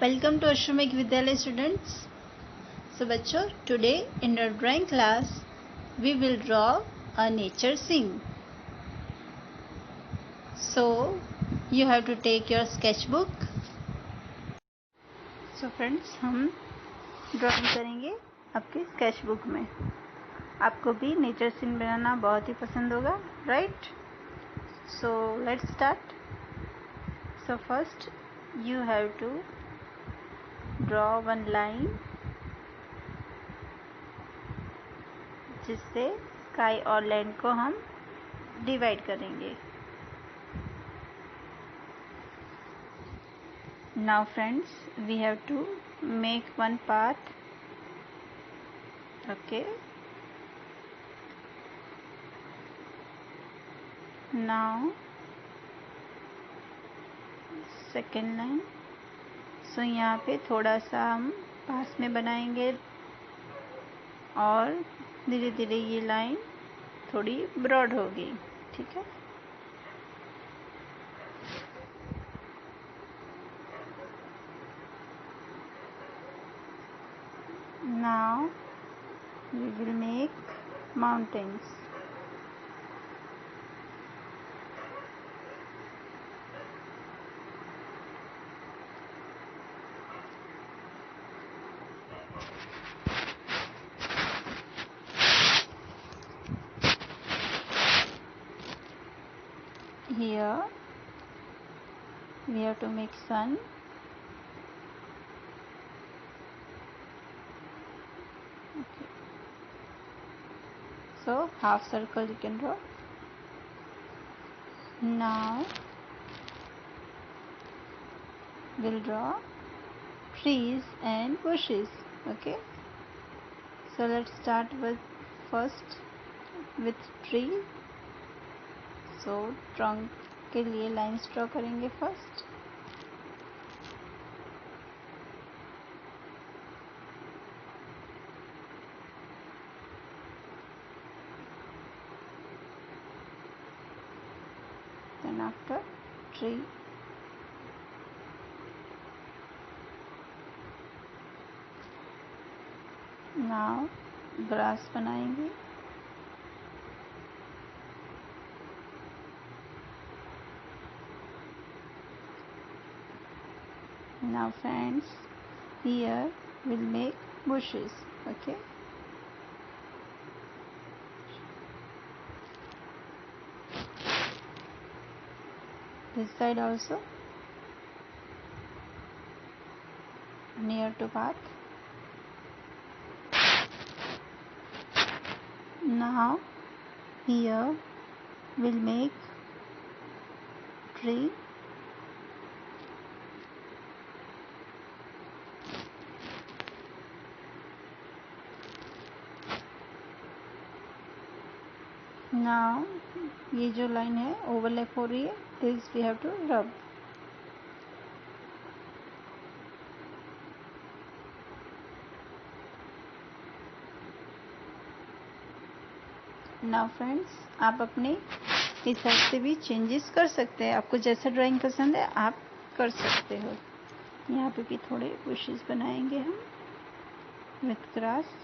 Welcome to अश्रमिक विद्यालय students. सो बच्चों, today in our drawing class we will draw a nature scene. So you have to take your sketchbook. So friends, हम drawing करेंगे आपके sketchbook में। आपको भी nature scene बनाना बहुत ही पसंद होगा, right? So let's start. So first you have to draw one line जिससे स्काई और लैंड को हम डिवाइड करेंगे। Now friends, we have to make one path. Okay, now second line. So यहाँ पे थोड़ा सा हम पास में बनाएंगे और धीरे धीरे ये लाइन थोड़ी ब्रॉड होगी, ठीक है? Now we will make mountains. Here we have to make sun. Okay. So half circle you can draw. Now we'll draw trees and bushes. Okay, so let's start with first with tree. So trunk के लिए lines draw करेंगे first. Then after tree, now grass बनाएंगे। Now friends, here we'll make bushes. Okay, this side also near to path. Now here we'll make tree. Now ये जो line है overlap हो रही है, this we have to rub. Now friends, आप अपने हिसाब से भी चेंजेस कर सकते हैं। आपको जैसा ड्राइंग पसंद है आप कर सकते हो। यहाँ पे भी थोड़े बुशेस बनाएंगे हम विथ ग्रास।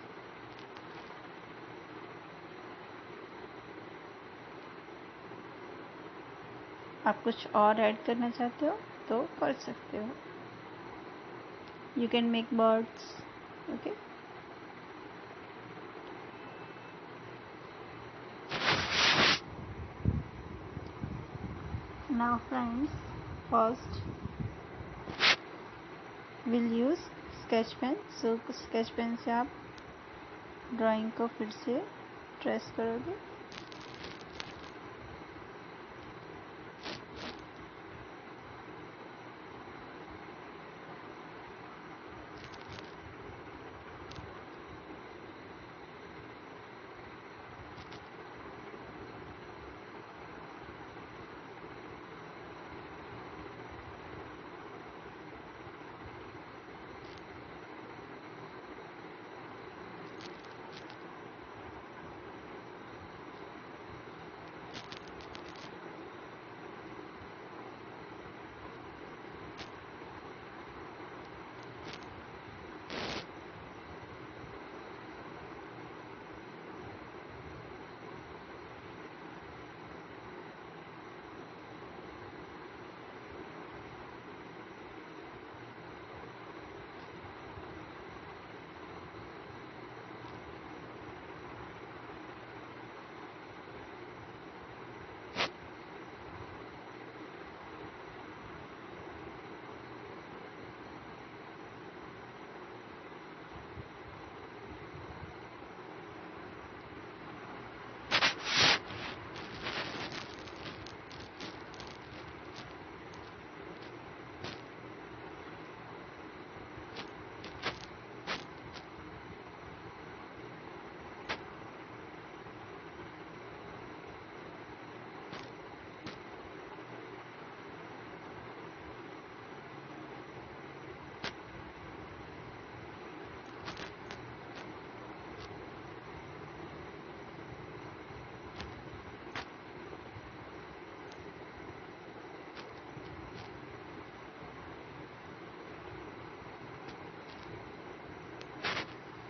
आप कुछ और ऐड करना चाहते हो तो कर सकते हो। You can make birds. Okay, now friends, first will use sketch pen. So sketch pen से आप ड्राइंग को फिर से ट्रेस करोगे।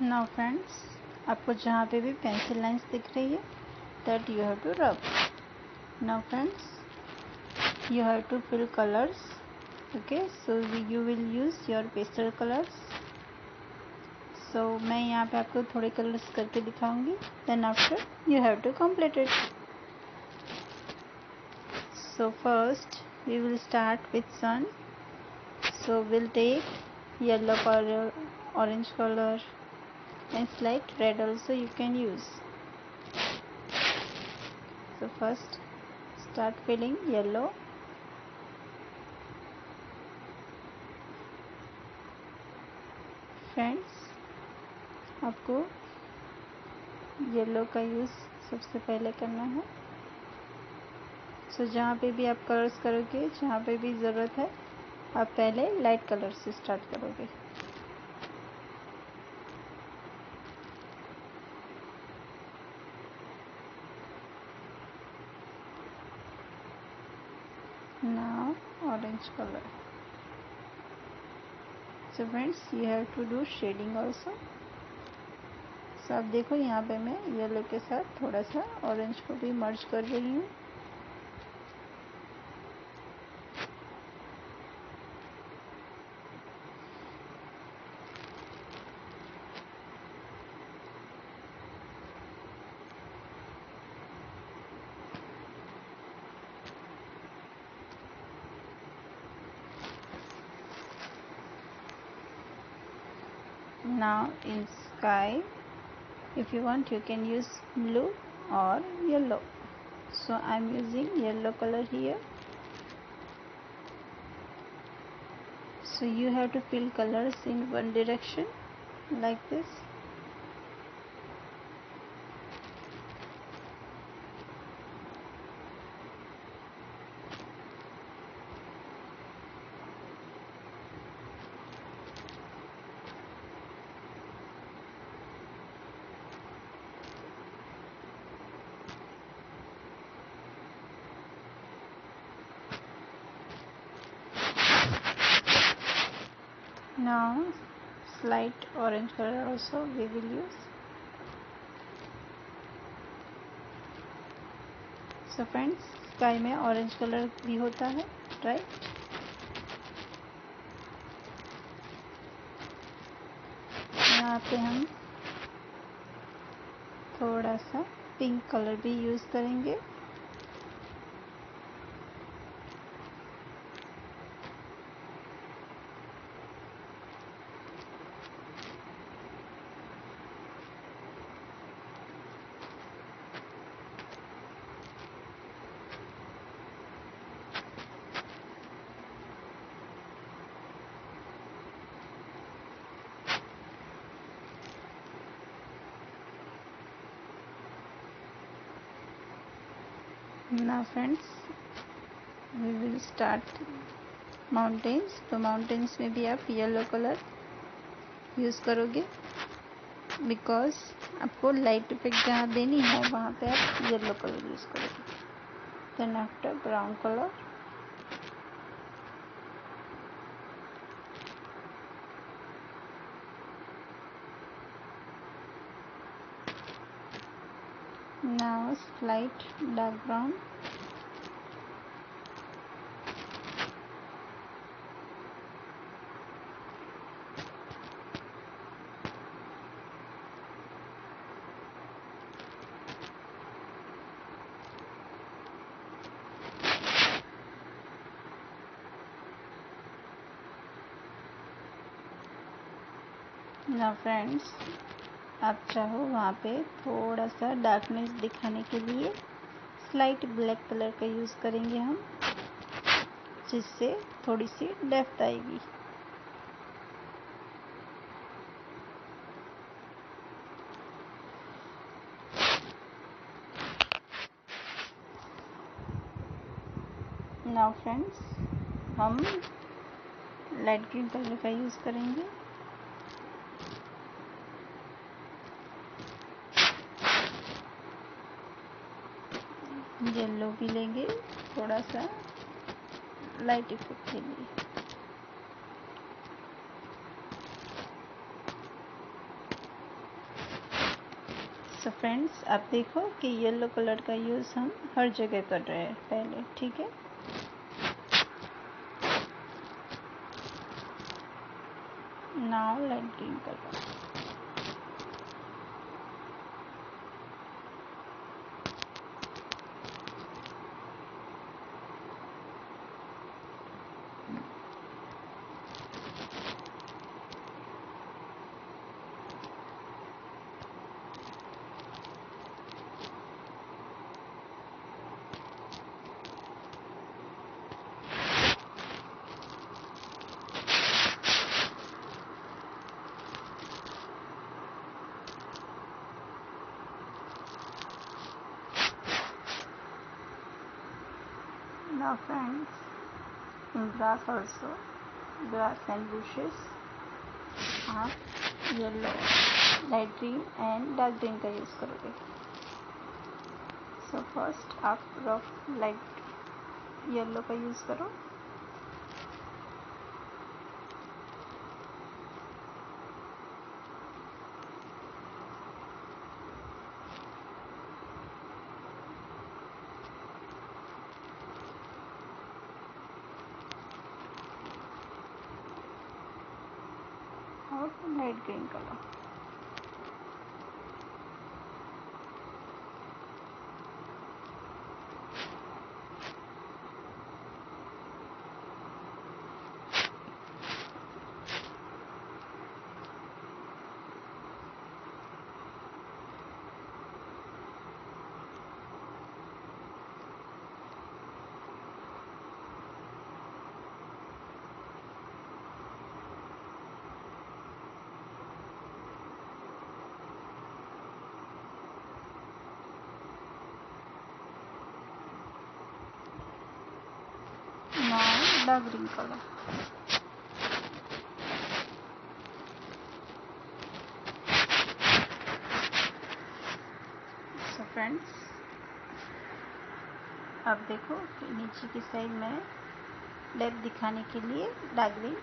नाउ फ्रेंड्स, आपको जहाँ पे भी पेंसिल लाइंस दिख रही है that you have to rub. Now friends, you have to fill colors. Okay, so you will use your pastel colors. So मैं यहाँ पे आपको थोड़े कलर्स करके दिखाऊंगी. Then after you have to complete it. So first we will start with sun. So we'll take yellow color, orange color, and slight red also you can use. So first start filling yellow. Friends, आपको yellow का use सबसे पहले करना है. सो जहाँ पे भी आप कलर्स करोगे, जहाँ पे भी ज़रूरत है, आप पहले लाइट कलर से स्टार्ट करोगे. Now orange colour. So friends, you have to do shading also. So आप देखो यहाँ पे मैं येलो के साथ थोड़ा सा ऑरेंज को भी मर्ज कर रही हूँ. Now in sky, if you want you can use blue or yellow. So I'm using yellow color here. So you have to fill colors in one direction like this. Now slight orange color also we will use. So friends, sky में orange colour भी होता है, right? यहाँ पे हम थोड़ा सा pink colour भी यूज़ करेंगे. Now friends, we will start mountains. तो माउंटेन्स में भी आप येलो कलर यूज़ करोगे, बिकॉज आपको लाइट इफेक्ट जहाँ देनी है वहाँ पे आप येलो कलर यूज़ करोगे. Then after brown colour. Now slight dark brown. ना फ्रेंड्स, आप चाहो वहाँ पे थोड़ा सा डार्कनेस दिखाने के लिए स्लाइट ब्लैक कलर का यूज़ करेंगे हम, जिससे थोड़ी सी डेप्थ आएगी. नाउ फ्रेंड्स, हम लाइट ग्रीन कलर का यूज़ करेंगे. येलो भी लेंगे थोड़ा सा लाइट इफेक्ट के लिए. सो फ्रेंड्स, आप देखो कि येलो कलर का यूज़ हम हर जगह कर रहे हैं पहले, ठीक है। Now light green colour. Now friends, in grass also, grass and bushes, आप yellow, light green and dark green का यूज़ करोगे। सो फर्स्ट आप रफ लाइट येलो का यूज़ करो। और light green colour. Now dark green color. So friends, अब देखो कि नीचे की साइड में डेप्थ दिखाने के लिए डार्क ग्रीन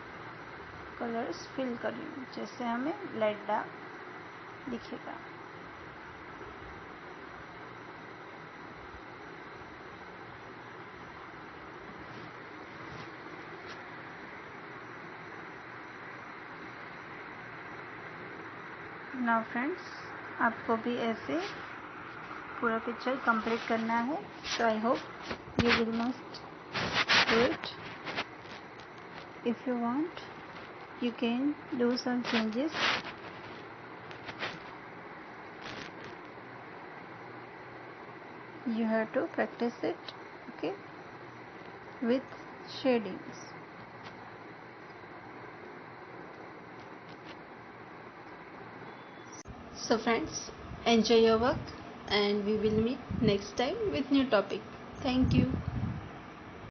कलर्स फिल कर रही हूँ, जैसे हमें लाइट डार्क दिखेगा। नाउ फ्रेंड्स, आपको भी ऐसे पूरा पिक्चर कंप्लीट करना है। So I hope you will must do it. If you want you can do some changes. You have to practice it, okay, with shadings. So friends, enjoy your work and we will meet next time with new topic. Thank you.